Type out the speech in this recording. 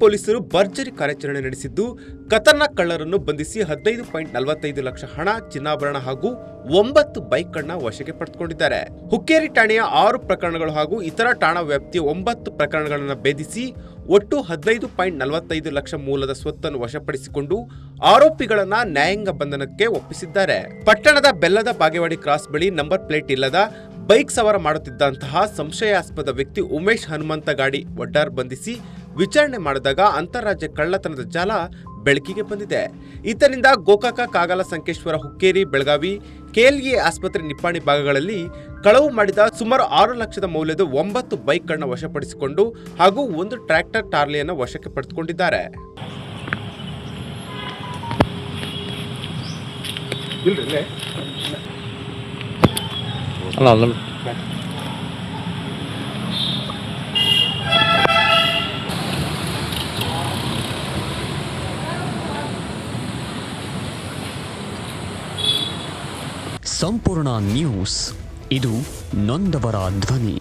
ಪೊಲೀಸರು ಭರ್ಜರಿ ಕಾರ್ಯಾಚರಣೆ ನಡೆಸಿದ್ದು ಖತರ್ನಾಕ್ ಕಳ್ಳರನ್ನು ಬಂಧಿಸಿ 15.45 ಲಕ್ಷ ಹಣ, ಚಿನ್ನಾಭರಣ ಹಾಗೂ 9 ಬೈಕ್ಗಳನ್ನು ವಶಕ್ಕೆ ಪಡೆದುಕೊಂಡಿದ್ದಾರೆ. ಹುಕ್ಕೇರಿ ಠಾಣೆಯ 6 ಪ್ರಕರಣಗಳು ಹಾಗೂ ಇತರ ಠಾಣಾ ವ್ಯಾಪ್ತಿಯ 9 ಪ್ರಕರಣಗಳನ್ನು ಭೇದಿಸಿ ಒಟ್ಟು 15.45 ಲಕ್ಷ ಮೂಲದ ಸ್ವತ್ತನ್ನು ವಶಪಡಿಸಿಕೊಂಡು ಆರೋಪಿಗಳನ್ನ ನ್ಯಾಯಾಂಗ ಬಂಧನಕ್ಕೆ ಒಪ್ಪಿಸಿದ್ದಾರೆ. ಪಟ್ಟಣದ ಬೆಲ್ಲದ ಬಾಗೇವಾಡಿ ಕ್ರಾಸ್ ಬಳಿ ನಂಬರ್ ಪ್ಲೇಟ್ ಇಲ್ಲದ ಬೈಕ್ ಸವಾರ ಮಾಡುತ್ತಿದ್ದಂತಹ ಸಂಶಯಾಸ್ಪದ ವ್ಯಕ್ತಿ ಉಮೇಶ್ ಹನುಮಂತ ಗಾಡಿ ಒಡ್ಡಾರ್ ಬಂಧಿಸಿ ವಿಚಾರಣೆ ಮಾಡಿದಾಗ ಅಂತಾರಾಜ್ಯ ಕಳ್ಳತನದ ಜಾಲ ಬೆಳಕಿಗೆ ಬಂದಿದೆ. ಈತನಿಂದ ಗೋಕಾಕ, ಕಾಗಲ, ಸಂಕೇಶ್ವರ, ಹುಕ್ಕೇರಿ, ಬೆಳಗಾವಿ, ಕೆಎಲ್ಇ ಆಸ್ಪತ್ರೆ ನಿಪ್ಪಾಣಿ ಭಾಗಗಳಲ್ಲಿ ಕಳವು ಮಾಡಿದ ಸುಮಾರು 6 ಲಕ್ಷದ ಮೌಲ್ಯದ 9 ಬೈಕ್ಗಳನ್ನು ವಶಪಡಿಸಿಕೊಂಡು ಹಾಗೂ 1 ಟ್ರ್ಯಾಕ್ಟರ್ ಟಾರ್ಲಿಯನ್ನು ವಶಕ್ಕೆ ಪಡೆದುಕೊಂಡಿದ್ದಾರೆ. ಸಂಪೂರ್ಣ ನ್ಯೂಸ್, ಇದು ನೊಂದವರ ಧ್ವನಿ.